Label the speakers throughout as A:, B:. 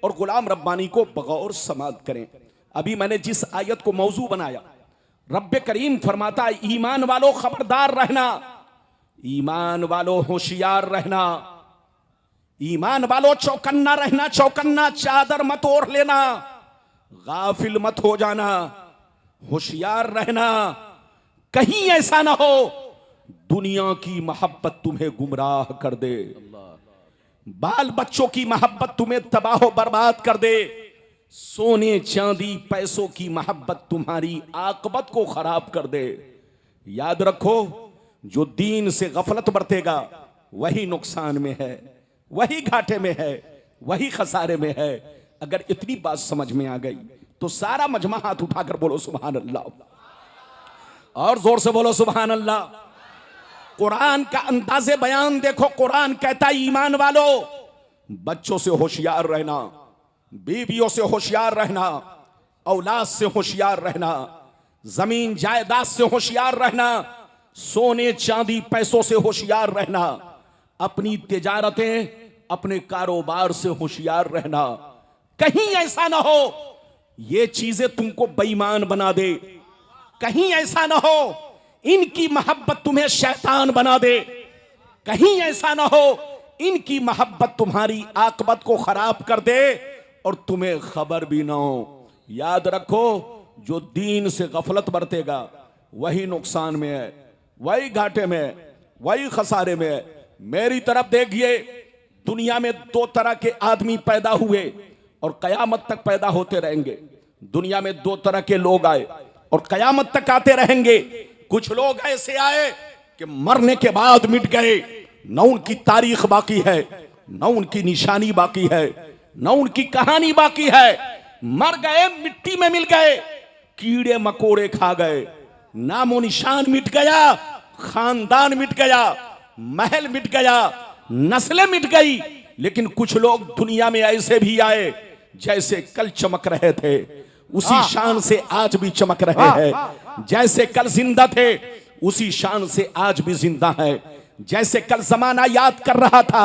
A: और गुलाम रब्बानी को बगौर समात करें। अभी मैंने जिस आयत को मौजू बनाया, रब्बे करीम फरमाता है ईमान वालों खबरदार रहना, ईमान वालों होशियार रहना, ईमान वालों चौकन्ना रहना, चौकन्ना, चादर मत ओढ़ लेना, गाफिल मत हो जाना, होशियार रहना। कहीं ऐसा ना हो दुनिया की मोहब्बत तुम्हें गुमराह कर दे, बाल बच्चों की मोहब्बत तुम्हें तबाह बर्बाद कर दे, सोने चांदी पैसों की मोहब्बत तुम्हारी आकबत को खराब कर दे। याद रखो, जो दीन से गफलत बरतेगा वही नुकसान में है, वही घाटे में है, वही खसारे में है। अगर इतनी बात समझ में आ गई तो सारा मजमा हाथ उठाकर बोलो सुभान अल्लाह, और जोर से बोलो सुभान अल्लाह। कुरान का अंदाज़े बयान देखो, कुरान कहता है ईमान वालों बच्चों से होशियार रहना, बीवियों से होशियार रहना, औलाद से होशियार रहना, जमीन जायदाद से होशियार रहना, सोने चांदी पैसों से होशियार रहना, अपनी तिजारतें अपने कारोबार से होशियार रहना। कहीं ऐसा ना हो ये चीजें तुमको बेईमान बना दे, कहीं ऐसा ना हो इनकी मोहब्बत तुम्हें शैतान बना दे, कहीं ऐसा ना हो इनकी मोहब्बत तुम्हारी आकबत को खराब कर दे और तुम्हें खबर भी ना हो। याद रखो, जो दीन से गफलत बरतेगा वही नुकसान में है, वही घाटे में है, वही खसारे में है। मेरी तरफ देखिए, दुनिया में दो तरह के आदमी पैदा हुए और कयामत तक पैदा होते रहेंगे। दुनिया में दो तरह के लोग आए और कयामत तक आते रहेंगे। कुछ लोग ऐसे आए कि मरने के बाद मिट गए, न उनकी तारीख बाकी है, न उनकी निशानी बाकी है, न उनकी कहानी बाकी है। मर गए, मिट्टी में मिल गए, कीड़े मकोड़े खा गए, नामो निशान मिट गया, खानदान मिट गया, महल मिट गया, नस्लें मिट गई। लेकिन कुछ लोग दुनिया में ऐसे भी आए जैसे कल चमक रहे थे, उसी शान से आज भी चमक रहे हैं। जैसे कल जिंदा थे उसी शान से आज भी जिंदा है। जैसे कल जमाना याद कर रहा था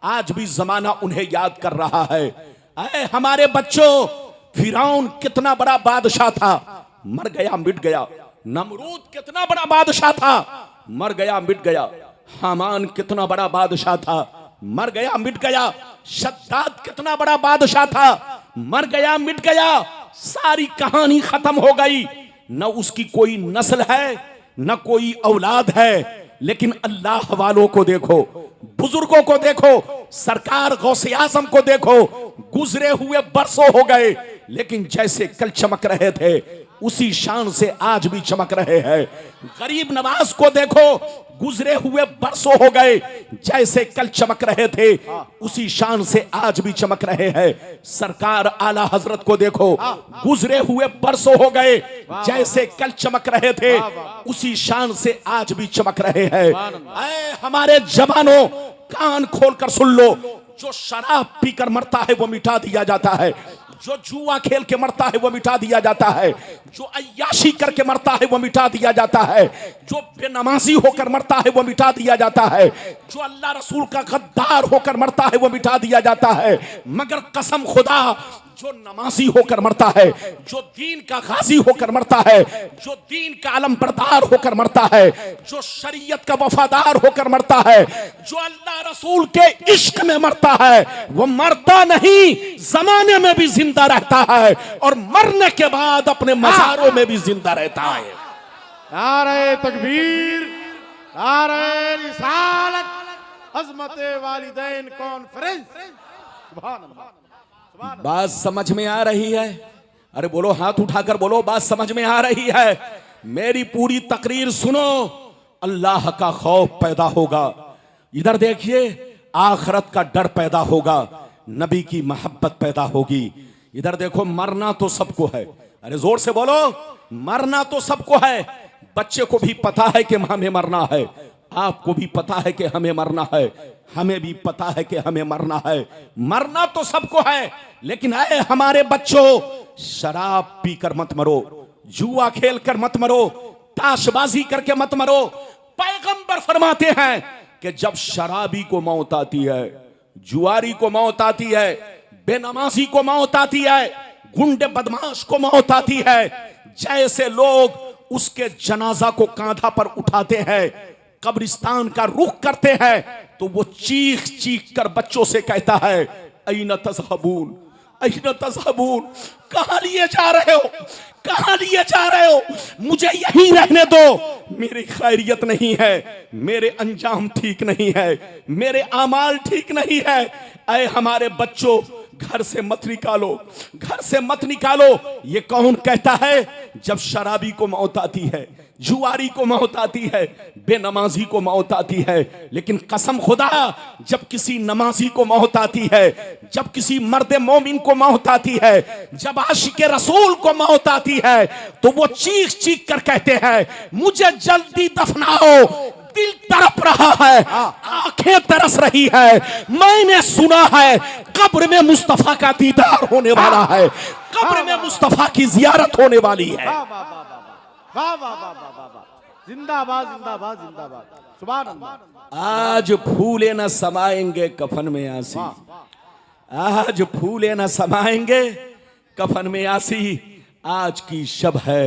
A: आज भी जमाना उन्हें याद कर रहा है। अरे हमारे बच्चों, फिरौन कितना बड़ा बादशाह था, मर गया मिट गया। नमरूद कितना बड़ा बादशाह था, मर गया मिट गया। हामान कितना बड़ा बादशाह था, मर गया मिट गया। शद्दाद कितना बड़ा बादशाह था, मर गया मिट गया। सारी कहानी खत्म हो गई, न उसकी कोई नस्ल है न कोई औलाद है। लेकिन अल्लाह वालों को देखो, बुजुर्गों को देखो, सरकार गौसे आजम को देखो, गुजरे हुए बरसों हो गए लेकिन जैसे कल चमक रहे थे उसी शान से आज भी चमक रहे हैं। गरीब नवाज को देखो, गुजरे हुए बरसों हो गए, जैसे कल चमक रहे थे उसी शान से आज भी चमक रहे हैं। सरकार आला हजरत को देखो, गुजरे हुए बरसों हो गए, जैसे कल चमक रहे थे उसी शान से आज भी चमक रहे हैं। ऐ हमारे जवानों, कान खोलकर सुन लो, जो शराब पीकर मरता है वो मिटा दिया जाता है, जो जुआ खेल के मरता है वो मिटा दिया जाता है, जो अय्याशी करके मरता है वो मिटा दिया जाता है, जो बेनमाजी होकर मरता है वो मिटा दिया जाता है, जो अल्लाह रसूल का गद्दार होकर मरता है वो मिटा दिया जाता है। मगर कसम खुदा, जो नमाजी होकर मरता है, जो दीन का गाजी होकर मरता है, जो दीन का अलमबरदार होकर मरता है, जो शरीयत का वफादार होकर मरता है, जो अल्लाह रसूल के इश्क में मरता है, वो मरता नहीं, जमाने में भी जिंदा रहता है और मरने के बाद अपने मज़ारों में भी जिंदा रहता है।
B: नारे तकबीर, नारे रिसालत, अज़मते वालिदैन कॉन्फ्रेंस। सुभान अल्लाह।
A: बात समझ में आ रही है? अरे बोलो, हाथ उठाकर बोलो, बात समझ में आ रही है? मेरी पूरी तकरीर सुनो, अल्लाह का खौफ पैदा होगा। इधर देखिए, आखिरत का डर पैदा होगा, नबी की मोहब्बत पैदा होगी। इधर देखो, मरना तो सबको है। अरे जोर से बोलो, मरना तो सबको है। बच्चे को भी पता है कि हमें मरना है, आपको भी पता है कि हमें मरना है, हमें भी पता है कि हमें मरना है। मरना तो सबको है, लेकिन आए हमारे बच्चों, शराब पीकर मत मरो, जुआ खेल कर मत मरो, ताशबाजी करके मत मरो। पैगंबर फरमाते हैं कि जब शराबी को मौत आती है, जुआरी को मौत आती है, बेनमाजी को मौत आती है, गुंडे बदमाश को मौत आती है। जैसे लोग उसके जनाजा को कांधा पर उठाते हैं, कब्रिस्तान का रुख करते हैं, तो वो चीख चीख कर बच्चों से कहता है, ऐना तज़हबून, ऐना तज़हबून, कहां लिए जा रहे हो, कहां लिए जा रहे हो, मुझे यहीं रहने दो, मेरी खैरियत नहीं है, मेरे अंजाम ठीक नहीं है, मेरे आमाल ठीक नहीं है। ऐ हमारे बच्चों, घर से मत निकालो, घर से मत निकालो। ये कौन कहता है? जब शराबी को मौत आती है, जुआरी को मौत आती है, बेनमाजी को मौत आती है। लेकिन कसम खुदा, जब किसी नमाजी को मौत आती है, जब किसी मर्द मोमिन को मौत आती है, जब आशिके रसूल को मौत आती है, तो वो चीख चीख कर कहते हैं, मुझे जल्दी दफनाओ, दिल तड़प रहा है, आंखें तरस रही है, मैंने सुना है कब्र में मुस्तफा का दीदार होने वाला है, कब्र में मुस्तफा की जियारत होने वाली है।
B: वाह वाह वाह वाह वाह वाह वाह वाह, जिंदाबाद जिंदाबाद जिंदाबाद, सुभान अल्लाह।
A: आज फूले न समाएंगे कफन में आसी, आज फूले न समाएंगे कफन में आसी। आज की शब है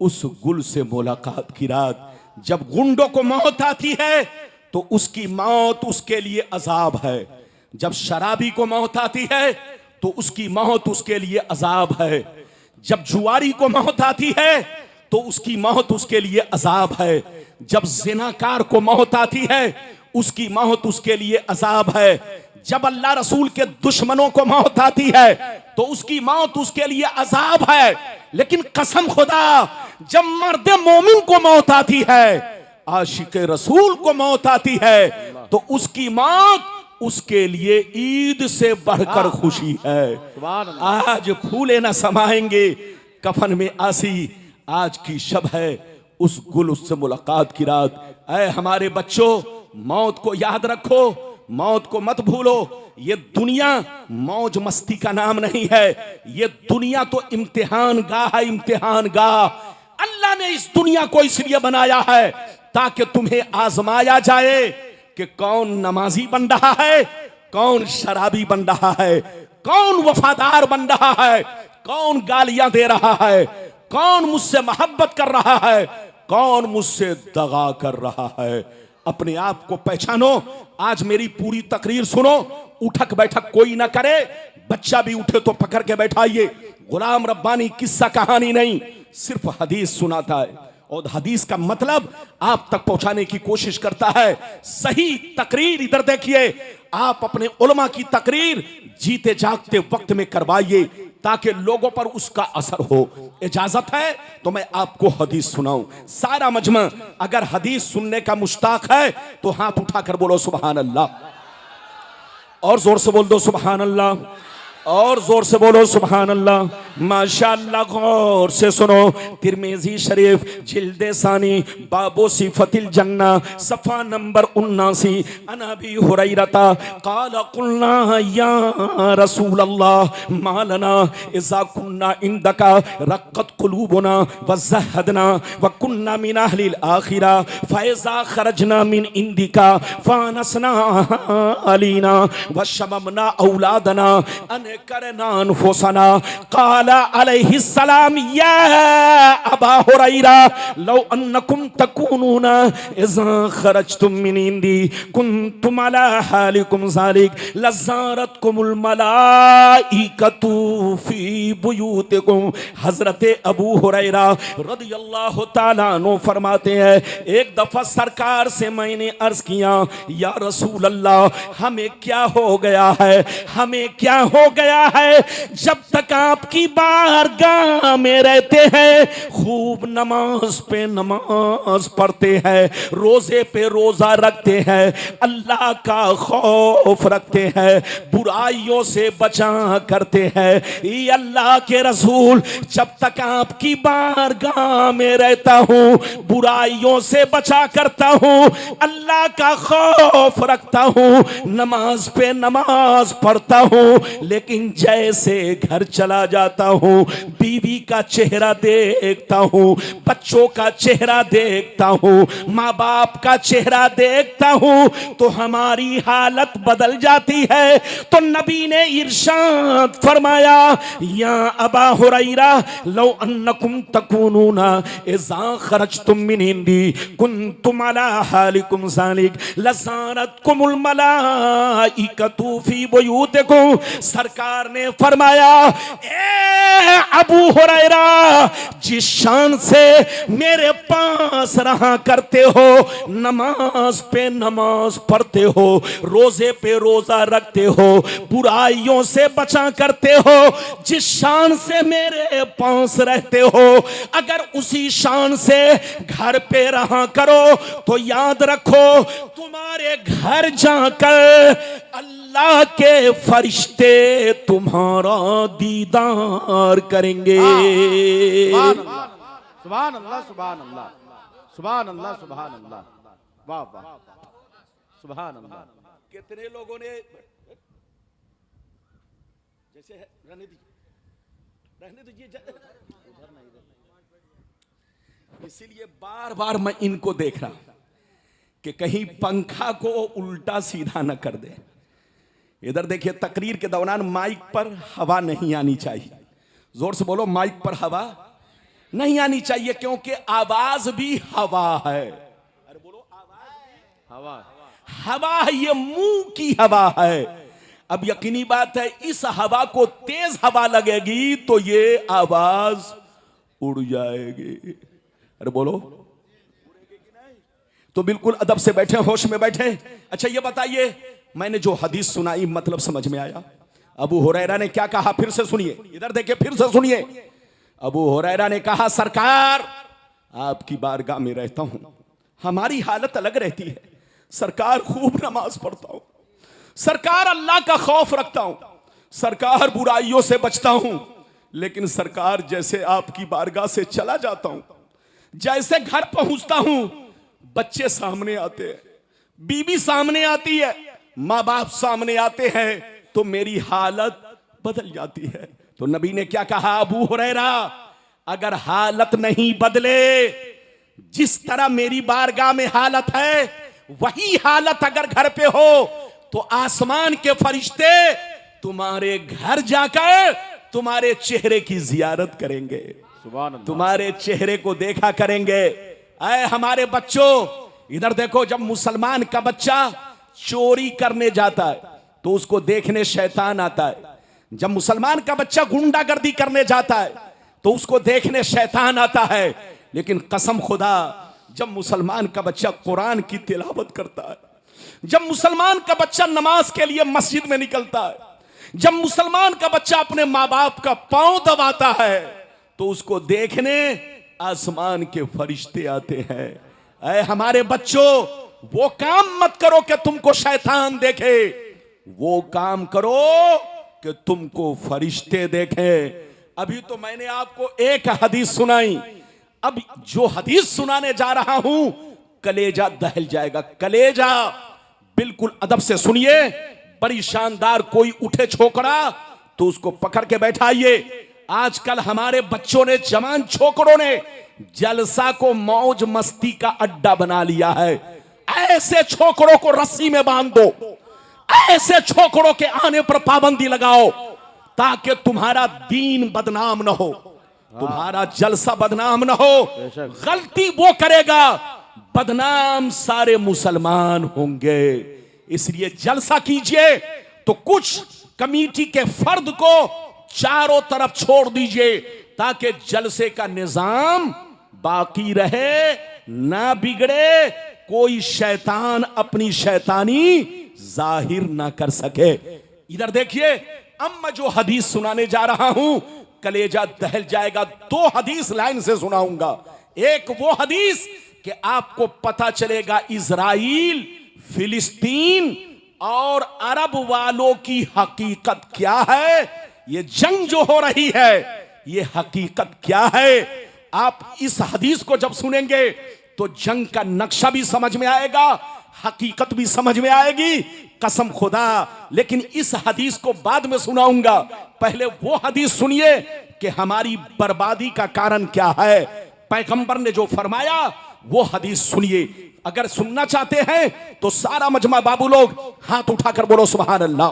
A: उस गुल से मुलाकात की रात। जब गुंडों को मौत आती है तो उसकी मौत उसके लिए अजाब है, जब शराबी को मौत आती है तो उसकी मौत उसके लिए अजाब है, जब जुआरी को मौत आती है तो उसकी मौत उसके लिए अजाब है, जब जिनाकार को मौत आती है उसकी मौत उसके लिए अजाब है, जब अल्लाह रसूल के दुश्मनों को मौत आती है तो उसकी मौत उसके लिए अजाब है। लेकिन कसम खुदा, जब मर्द मोमिन को मौत आती है, आशिके रसूल को मौत आती है, तो उसकी मौत उसके लिए ईद से बढ़कर खुशी है। आज फूले न समाएंगे कफन में आसी, आज की शब है उस गुल उससे मुलाकात की रात। ऐ हमारे बच्चों, मौत को याद रखो, मौत को मत भूलो। ये दुनिया मौज मस्ती का नाम नहीं है, ये दुनिया तो इम्तिहान गाह है, इम्तिहान गाह। अल्लाह ने इस दुनिया को इसलिए बनाया है ताकि तुम्हें आजमाया जाए कि कौन नमाजी बन रहा है, कौन शराबी बन रहा है, कौन वफादार बन रहा है, कौन गालियां दे रहा है, कौन मुझसे मोहब्बत कर रहा है, कौन मुझसे दगा कर रहा है। अपने आप को पहचानो। आज मेरी पूरी तकरीर सुनो, उठक बैठक कोई ना करे, बच्चा भी उठे तो पकड़ के बैठाइए। गुलाम रब्बानी किस्सा कहानी नहीं, सिर्फ हदीस सुनाता है और हदीस का मतलब आप तक पहुंचाने की कोशिश करता है। सही तकरीर इधर देखिए, आप अपने उलमा की तकरीर जीते जागते वक्त में करवाइए ताकि लोगों पर उसका असर हो। इजाजत है तो मैं आपको हदीस सुनाऊं। सारा मजमा अगर हदीस सुनने का मुश्ताक है तो हाथ उठाकर बोलो सुभान अल्लाह, और जोर से बोल दो सुभान अल्लाह, और जोर से बोलो सुभान अल्लाह। माशाअल्लाह, गौर से सुनो। तिरमिजी शरीफ जिल्दे सानी बाबो सिफतिल जन्ना सफा नंबर 79। अनबी हुरैरता क़ाल क़ुलना या रसूल अल्लाह मा लना इज़ा कुन्ना इंदका रक़्क़त क़ुलूबुना व ज़हदना व कुन्ना मिन अहलिल आखिरा फ़इज़ा ख़रजना मिन इंदिका फ़ानसना अलीना व शममना औलादना अन करना अनफुसना। क़ाला अलैहिस्सलाम या अबा हुरैरा लौ अन्नकुम तकूनूना इज़ा खरजतुम मिन इंदी कुन्तुम अला हालिकुम ज़ालिक लज़ारतकुमुल मलाइकतु फी बुयूतिकुम। हज़रत अबू हुरैरा रज़ियल्लाहु ताला अन्हु फरमाते हैं, एक दफा सरकार से मैंने अर्ज किया, या रसूल अल्लाह, हमें क्या हो गया है, हमें क्या हो गया है, जब तक आपकी बारगाह में रहते हैं खूब नमाज पे नमाज पढ़ते हैं, रोजे पे रोजा रखते हैं, अल्लाह का खौफ रखते हैं, बुराइयों से बचा करते हैं। ये अल्लाह के रसूल, जब तक आपकी बारगाह में रहता हूँ बुराइयों से बचा करता हूँ, अल्लाह का खौफ रखता हूँ, नमाज पे नमाज पढ़ता हूँ, लेकिन लेकिन जैसे घर चला जाता हूं, बीवी का चेहरा देखता हूं, बच्चों का चेहरा देखता हूं, माँ बाप का चेहरा देखता हूं, तो हमारी हालत बदल जाती है। तो नबी ने इरशाद फरमाया, या अबा हुरैरा लौ अन्नकुम तकूनूना इज़ा खरजतुम मिन इंदी कुंतुम अला हालिकुम ज़ालिक लज़ारतकुमुल मलाइकतु फी बुयूतिकुम। सरकार ने फरमाया, ए अबू हुरैरा, जिस शान से मेरे पास रहा करते हो, नमाज पे नमाज पढ़ते हो, रोजे पे रोजा रखते हो, बुराइयों से बचा करते हो, जिस शान से मेरे पास रहते हो, अगर उसी शान से घर पे रहा करो तो याद रखो तुम्हारे घर जाकर अल्लाह के फरिश्ते तुम्हारा दीदार करेंगे।
B: सुभान अल्लाह, सुभान अल्लाह, सुभान अल्लाह, सुभान अल्लाह, वाह वाह, सुभान अल्लाह।
A: कितने लोगों ने जैसे रहने दीजिए, इसीलिए बार बार मैं इनको देख रहा हूं कि कहीं पंखा को उल्टा सीधा न कर दे। इधर देखिए, तकरीर के दौरान माइक पर हवा नहीं आनी चाहिए। जोर से बोलो, माइक पर हवा नहीं आनी चाहिए, क्योंकि आवाज भी हवा है। अरे बोलो, आवाज
B: हवा,
A: हवा है, ये मुंह की हवा है। अब यकीनी बात है, इस हवा को तेज हवा लगेगी तो ये आवाज उड़ जाएगी। अरे बोलो, तो बिल्कुल अदब से बैठे, होश में बैठे। अच्छा ये बताइए, मैंने जो हदीस सुनाई मतलब समझ में आया? अबू हुरैरा ने क्या कहा, फिर से सुनिए, इधर देखिए, फिर से सुनिए। अबू हुरैरा ने कहा, सरकार आपकी बारगाह में रहता हूं, हमारी हालत अलग रहती है। सरकार खूब नमाज पढ़ता हूं, सरकार अल्लाह का खौफ रखता हूं, सरकार बुराइयों से बचता हूं, लेकिन सरकार जैसे आपकी बारगाह से चला जाता हूं, जैसे घर पहुंचता हूं, बच्चे सामने आते हैं, बीबी सामने आती है, माँ बाप सामने आते हैं, तो मेरी हालत बदल जाती है। तो नबी ने क्या कहा, अबू हुरैरा, अगर हालत नहीं बदले, जिस तरह मेरी बारगाह में हालत है, वही हालत अगर घर पे हो, तो आसमान के फरिश्ते तुम्हारे घर जाकर तुम्हारे चेहरे की जियारत करेंगे, तुम्हारे चेहरे को देखा करेंगे। ऐ हमारे बच्चों, इधर देखो, जब मुसलमान का बच्चा चोरी करने जाता है तो उसको देखने शैतान आता है, जब मुसलमान का बच्चा गुंडागर्दी करने जाता है तो उसको देखने शैतान आता है, लेकिन कसम खुदा, जब मुसलमान का बच्चा कुरान की तिलावत करता है, जब मुसलमान का बच्चा नमाज के लिए मस्जिद में निकलता है, जब मुसलमान का बच्चा अपने माँ बाप का पांव दबाता है, तो उसको देखने आसमान के फरिश्ते आते हैं। ऐ हमारे बच्चों, वो काम मत करो कि तुमको शैतान देखे, वो काम करो कि तुमको फरिश्ते देखे। अभी तो मैंने आपको एक हदीस सुनाई, अब जो हदीस सुनाने जा रहा हूं, कलेजा दहल जाएगा, कलेजा। बिल्कुल अदब से सुनिए, बड़ी शानदार। कोई उठे छोकरा तो उसको पकड़ के बैठाइए। आजकल हमारे बच्चों ने, जवान छोकरों ने जलसा को मौज मस्ती का अड्डा बना लिया है। ऐसे छोकरों को रस्सी में बांध दो, ऐसे छोकरों के आने पर पाबंदी लगाओ, ताकि तुम्हारा दीन बदनाम न हो, तुम्हारा जलसा बदनाम न हो। गलती वो करेगा, बदनाम सारे मुसलमान होंगे। इसलिए जलसा कीजिए तो कुछ कमेटी के फर्द को चारों तरफ छोड़ दीजिए, ताकि जलसे का निजाम बाकी रहे, ना बिगड़े, कोई शैतान अपनी शैतानी जाहिर ना कर सके। इधर देखिए, अब मैं जो हदीस सुनाने जा रहा हूं, कलेजा दहल जाएगा। दो हदीस लाइन से सुनाऊंगा। एक वो हदीस कि आपको पता चलेगा इजराइल, फिलिस्तीन और अरब वालों की हकीकत क्या है, ये जंग जो हो रही है, ये हकीकत क्या है। आप इस हदीस को जब सुनेंगे तो जंग का नक्शा भी समझ में आएगा, हकीकत भी समझ में आएगी, कसम खुदा। लेकिन इस हदीस को बाद में सुनाऊंगा, पहले वो हदीस सुनिए कि हमारी बर्बादी का कारण क्या है। पैगंबर ने जो फरमाया वो हदीस सुनिए। अगर सुनना चाहते हैं तो सारा मजमा बाबू लोग हाथ उठाकर बोलो सुभान अल्लाह,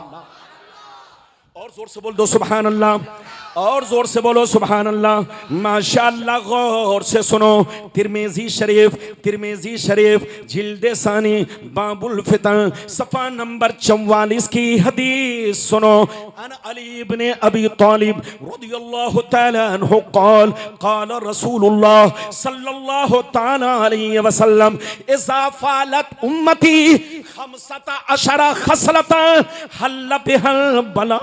A: और जोर से बोल दो सुभान अल्लाह, और जोर से बोलो सुभान अल्लाह। माशाअल्लाह, गौर से सुनो। तिरमिजी शरीफ जिल्दे सानी बाबुल फितन सफा नंबर 44 की हदीस सुनो। अन अली इब्ने अबी तालिब रदियल्लाहु तआला अन्हु क़ाल क़ाल रसूलुल्लाह सल्लल्लाहु तआला अलैहि वसल्लम इज़ा फ़ालत उम्मती 15 खसलतन हल्ल बिहल बला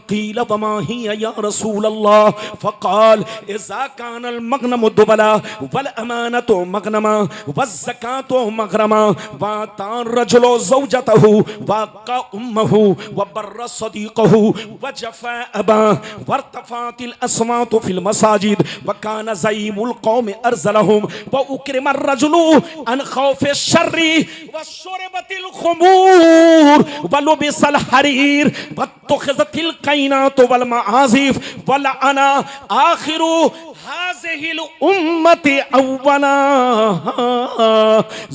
A: क़ील वमा हिया या रसूल अल्लाह फ़क़ाल इज़ा कानल मग़नमु दुबला वल अमानतु मग़नमा वज़्ज़कातु मग़रमा वअता रजुलु ज़ौजतहु वअक़ा उम्महु वबर्र सदीक़हु वजफ़ा अबाहु वरतफ़अतिल अस्वातु फ़िल मसाजिद वकान ज़ईमुल क़ौमि अरज़लहुम वउक्रिम अर्रजुलु अन ख़ौफ़ि शर्रि वशुरिबतिल ख़ुमूर वलुबिसल हरीर वत्तख़िज़तिल क़ैनातु वल मआज़िफ़ वलअना आखिरु हाज़िहिल उम्मति अव्वला।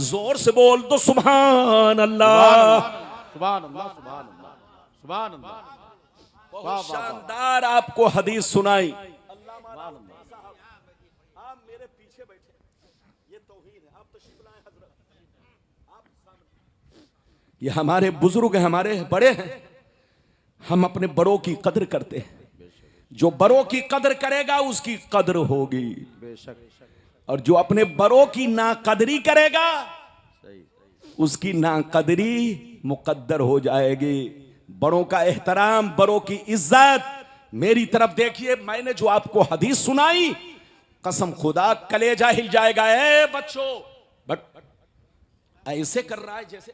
A: जोर से बोल दो सुभान अल्लाह,
B: सुभान अल्लाह, सुभान अल्लाह, सुभान अल्लाह।
A: बहुत शानदार आपको हदीस सुनाई। आप मेरे पीछे बैठे, ये तौहीद है। आप तशरीफ लाए हज़रत, ये हमारे बुजुर्ग हैं, हमारे बड़े हैं। हम अपने बड़ों की कदर करते हैं। जो बड़ों की कदर करेगा उसकी कदर होगी
B: बेशक,
A: और जो अपने बड़ों की नाकदरी करेगा उसकी नाकदरी मुकद्दर हो जाएगी। बड़ों का एहतराम, बड़ों की इज्जत। मेरी तरफ देखिए, मैंने जो आपको हदीस सुनाई, कसम खुदा कलेजा हिल जाएगा। ए बच्चों, बट ऐसे कर रहा है जैसे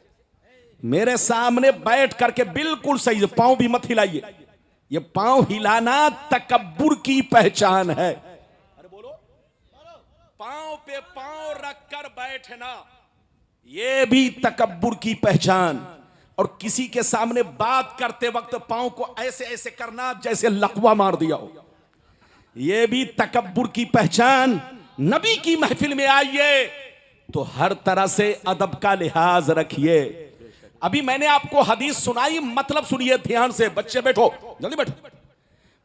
A: मेरे सामने बैठ करके बिल्कुल सही। पांव भी मत हिलाइए, ये पांव हिलाना तकब्बुर की पहचान है। अरे बोलो, पांव पे पांव रखकर बैठना ये भी तकब्बुर की पहचान। और किसी के सामने बात करते वक्त पांव को ऐसे ऐसे करना जैसे लकवा मार दिया हो, ये भी तकब्बुर की पहचान। नबी की महफिल में आइए तो हर तरह से अदब का लिहाज रखिए। अभी मैंने आपको हदीस सुनाई, मतलब सुनिए ध्यान से। बच्चे बैठो, जल्दी बैठो,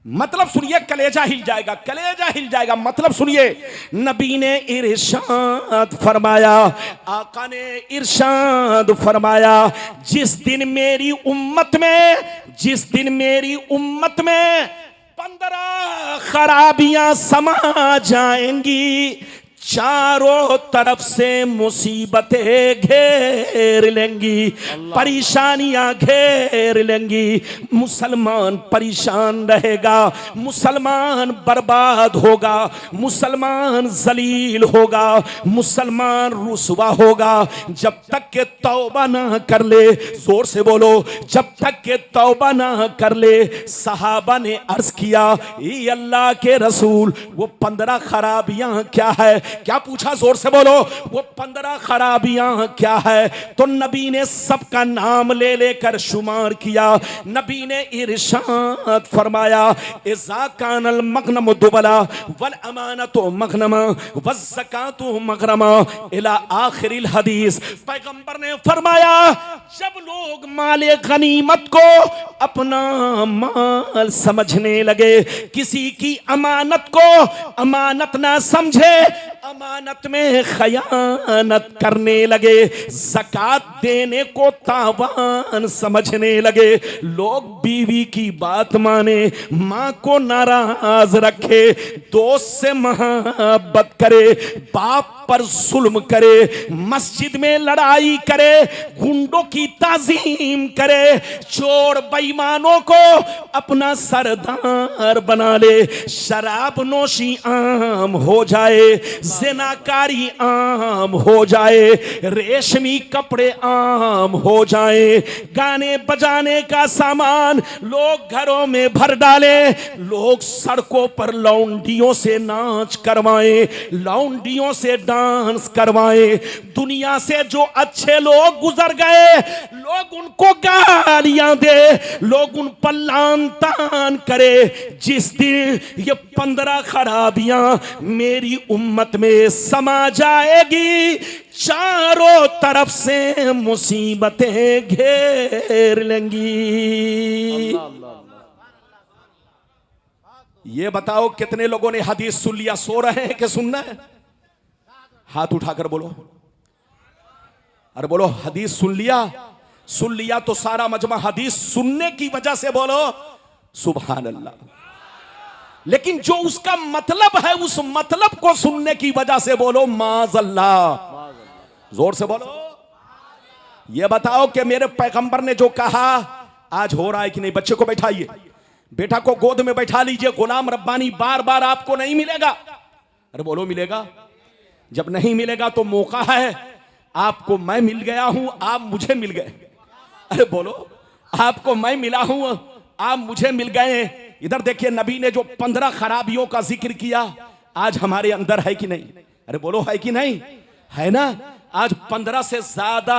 A: मतलब सुनिए, कलेजा हिल जाएगा, कलेजा हिल जाएगा। मतलब सुनिए, नबी ने इरशाद फरमाया, आका ने इरशाद फरमाया, जिस दिन मेरी उम्मत में 15 खराबियां समा जाएंगी, चारों तरफ से मुसीबतें घेर लेंगी, परेशानियां घेर लेंगी। मुसलमान परेशान रहेगा, मुसलमान बर्बाद होगा, मुसलमान जलील होगा, मुसलमान रुसवा होगा, जब तक के तौबा ना कर ले। जोर से बोलो, जब तक के तौबा ना कर ले। सहाबा ने अर्ज किया, ये अल्लाह के रसूल, वो 15 खराबियां क्या है? क्या पूछा? जोर से बोलो, वो 15 खराबियां क्या है? तो नबी ने सबका नाम ले लेकर शुमार किया। नबी ने इरशाद फरमाया, इज़ा कानल मग़नमु दुबला वल अमानतु मग़नमा वज़्ज़कातु मग़रमा इला आखिरिल हदीस। पैगंबर ने फरमाया, जब लोग माले गनीमत को अपना माल समझने लगे, किसी की अमानत को अमानत ना समझे, अमानत में खयानत करने लगे, ज़कात देने को तावान समझने लगे, लोग बीवी की बात माने, माँ को नाराज रखे, दोस्त से मोहब्बत करे, बाप पर जुल्म करे, मस्जिद में लड़ाई करे, गुंडों की ताजीम करे, चोर बेईमानों को अपना सरदार बना ले, शराब नोशी आम हो जाए, ज़िनाकारी आम हो जाए, रेशमी कपड़े आम हो जाए, गाने बजाने का सामान लोग घरों में भर डाले, लोग सड़कों पर लौंडियों से नाच करवाएं, लौंडियों से डांस करवाएं, दुनिया से जो अच्छे लोग गुजर गए लोग उनको गालियां दे, लोग उन पर लान तान करे। जिस दिन ये 15 खराबियां मेरी उम्मत में समा जाएगी, चारों तरफ से मुसीबतें घेर लेंगी। ये बताओ कितने लोगों ने हदीस सुन लिया? सो रहे हैं कि सुनना है? हाथ उठाकर बोलो। अरे बोलो, हदीस सुन लिया? सुन लिया तो सारा मजमा हदीस सुनने की वजह से बोलो सुभान अल्लाह। लेकिन जो उसका मतलब है उस मतलब को सुनने की वजह से बोलो माज़अल्लाह। जोर से बोलो। ये बताओ कि मेरे पैगंबर ने जो कहा आज हो रहा है कि नहीं? बच्चे को बैठाइए, बेटा को गोद में बैठा लीजिए। गुलाम रब्बानी बार बार आपको नहीं मिलेगा। अरे बोलो मिलेगा? जब नहीं मिलेगा तो मौका है, आपको मैं मिल गया हूं, आप मुझे मिल गए। अरे बोलो, आपको मैं मिला हूं, आप मुझे मिल गए। इधर देखिए, नबी ने जो 15 खराबियों का जिक्र किया आज हमारे अंदर है कि नहीं? अरे बोलो, है कि नहीं? है ना? आज 15 से ज्यादा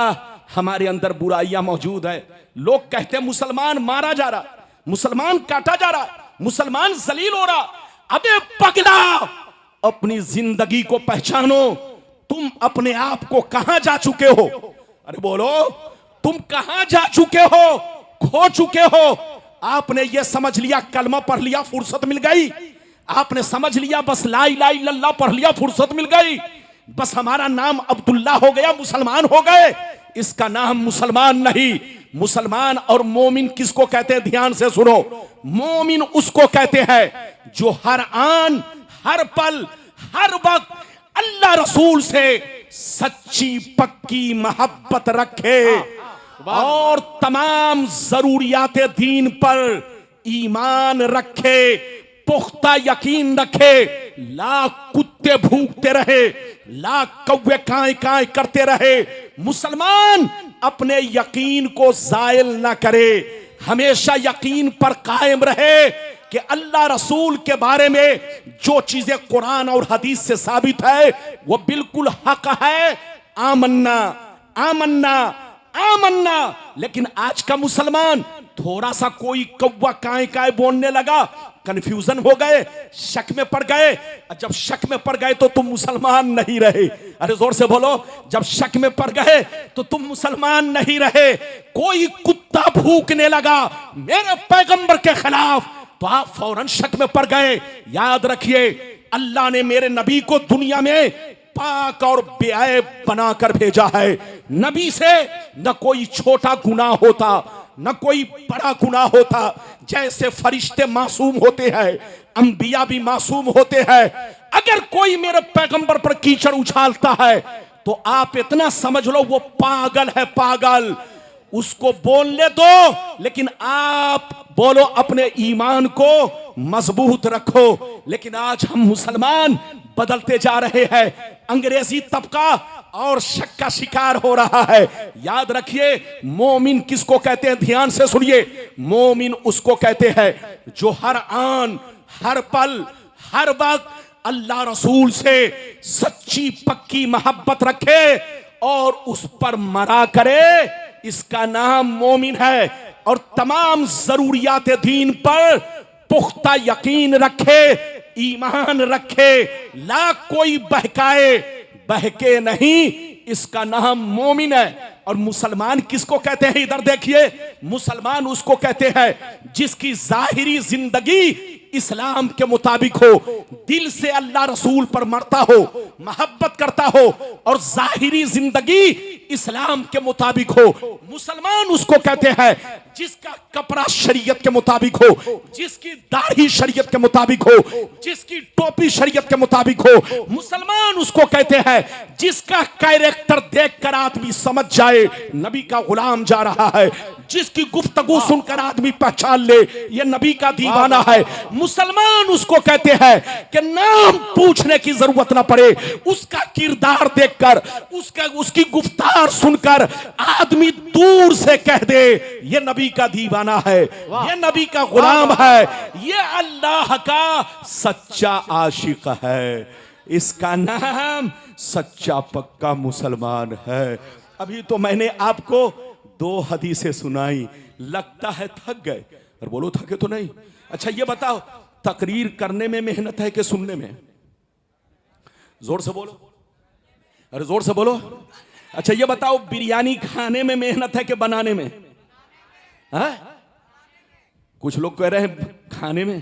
A: हमारे अंदर बुराइयां मौजूद है। लोग कहते हैं मुसलमान मारा जा रहा, मुसलमान काटा जा रहा, मुसलमान जलील हो रहा। अबे पगला, अपनी जिंदगी को पहचानो। तुम अपने आप को कहां जा चुके हो? अरे बोलो, तुम कहां जा चुके हो? खो चुके हो। आपने ये समझ लिया कलमा पढ़ लिया फुर्सत मिल गई, आपने समझ लिया बस ला इलाहा इल्लल्लाह पढ़ लिया फुर्सत मिल गई, बस हमारा नाम अब्दुल्ला हो गया मुसलमान हो गए। इसका नाम मुसलमान नहीं। मुसलमान और मोमिन किसको कहते हैं? ध्यान से सुनो। मोमिन उसको कहते हैं जो हर आन, हर पल, हर वक्त अल्लाह रसूल से सच्ची पक्की मोहब्बत रखे और तमाम जरूरियात दीन पर ईमान रखे, पुख्ता यकीन रखे। लाख कुत्ते भूखते रहे, लाख कौवे काय काय करते रहे, मुसलमान अपने यकीन को जायल ना करे, हमेशा यकीन पर कायम रहे कि अल्लाह रसूल के बारे में जो चीजें कुरान और हदीस से साबित है वो बिल्कुल हक है। आमन्ना आमन्ना आमन्ना। लेकिन आज का मुसलमान थोड़ा सा कोई कौवा काय काय बोलने लगा, कंफ्यूजन हो गए, शक में पड़ गए। जब शक में पड़ गए तो तुम मुसलमान नहीं रहे। अरे जोर से बोलो, जब शक में पड़ गए तो तुम मुसलमान नहीं रहे। कोई कुत्ता भूकने लगा मेरे पैगंबर के खिलाफ तो आप फौरन शक में पड़ गए। याद रखिए, अल्लाह ने मेरे नबी को दुनिया में पाक और बेऐब बनाकर भेजा है। नबी से न कोई छोटा गुनाह होता, न कोई बड़ा गुनाह होता। जैसे फरिश्ते मासूम होते हैं, अंबिया भी मासूम होते हैं। अगर कोई मेरे पैगंबर पर कीचड़ उछालता है तो आप इतना समझ लो वो पागल है, पागल। उसको बोलने दो, लेकिन आप बोलो अपने ईमान को मजबूत रखो। लेकिन आज हम मुसलमान बदलते जा रहे हैं। अंग्रेजी तबका और शक का शिकार हो रहा है। याद रखिए, मोमिन किसको कहते हैं? ध्यान से सुनिए। मोमिन उसको कहते हैं जो हर आन, हर पल, हर वक्त अल्लाह रसूल से सच्ची पक्की मोहब्बत रखे और उस पर मरा करे। इसका नाम मोमिन है। और तमाम जरूरियात दीन पर पुख्ता यकीन रखे, ईमान रखे। लाख कोई बहकाए, बहके नहीं, इसका नाम मोमिन है। और मुसलमान किसको कहते हैं? इधर देखिए, मुसलमान उसको कहते हैं जिसकी जाहिरी जिंदगी इस्लाम के मुताबिक हो, दिल से अल्लाह रसूल पर मरता हो, मोहब्बत करता हो और जाहिरी जिंदगी इस्लाम के मुताबिक हो। मुसलमान उसको कहते हैं जिसका कपड़ा शरीयत के मुताबिक हो, जिसकी दाढ़ी शरीयत के मुताबिक हो, जिसकी टोपी शरीयत के मुताबिक हो। मुसलमान उसको कहते हैं जिसका कैरेक्टर देखकर आदमी समझ जाए नबी का गुलाम जा रहा है, जिसकी गुफ्तगू सुनकर आदमी पहचान ले ये नबी का दीवाना है। मुसलमान उसको कहते हैं कि नाम पूछने की जरूरत ना पड़े, उसका किरदार देखकर, उसकी गुफ्तार सुनकर आदमी दूर से कह दे ये नबी का दीवाना है, ये नबी का गुलाम है, ये अल्लाह का सच्चा आशिक है, इसका नाम सच्चा पक्का मुसलमान है। अभी तो मैंने आपको 2 हदीसें सुनाई, लगता है थक गए। और बोलो थके तो नहीं। अच्छा ये बताओ, तकरीर करने में मेहनत है कि सुनने में? जोर से बोलो, अरे जोर से बोलो। अच्छा ये बताओ, बिरयानी खाने में मेहनत है कि बनाने में? हाँ? कुछ लोग कह रहे हैं खाने में।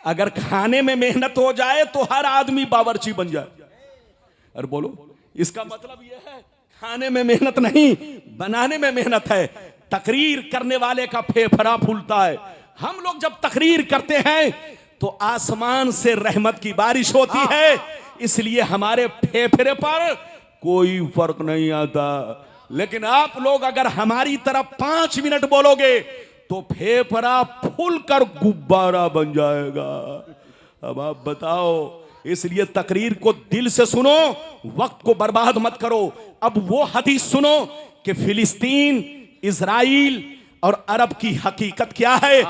A: अगर खाने में मेहनत हो जाए तो हर आदमी बावर्ची बन जाए। अरे बोलो, इसका मतलब यह है खाने में मेहनत नहीं, बनाने में मेहनत है। तकरीर करने वाले का फेफड़ा फूलता है। हम लोग जब तकरीर करते हैं तो आसमान से रहमत की बारिश होती है, इसलिए हमारे फेफड़े पर कोई फर्क नहीं आता। लेकिन आप लोग अगर हमारी तरफ 5 मिनट बोलोगे तो फेफड़ा फूल कर गुब्बारा बन जाएगा। अब आप बताओ, इसलिए तकरीर को दिल से सुनो, वक्त को बर्बाद मत करो। अब वो हदीस सुनो कि फिलिस्तीन, इजराइल और अरब की हकीकत क्या है।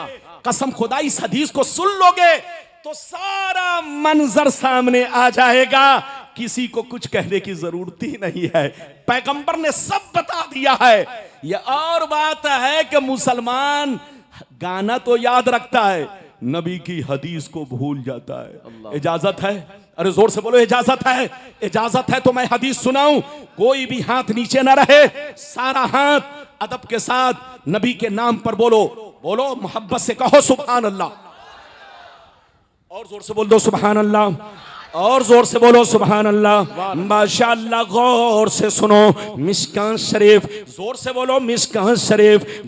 A: कसम खुदा, इस हदीस को सुन लोगे तो सारा मंजर सामने आ जाएगा, किसी को कुछ कहने की जरूरत ही नहीं है। पैगंबर ने सब बता दिया है। यह और बात है कि मुसलमान गाना तो याद रखता है, नबी की हदीस को भूल जाता है। इजाजत है? अरे जोर से बोलो, इजाजत है? इजाजत है तो मैं हदीस सुनाऊं। कोई भी हाथ नीचे ना रहे, सारा हाथ अदब के साथ नबी के नाम पर बोलो। बोलो, मोहब्बत से कहो सुभान अल्लाह। और जोर से बोल दो सुभान अल्लाह, और जोर से बोलो सुभान अल्लाह। माशाअल्लाह, गौर से सुनो मिशकात शरीफ, जोर से बोलो मिशकात शरीफ।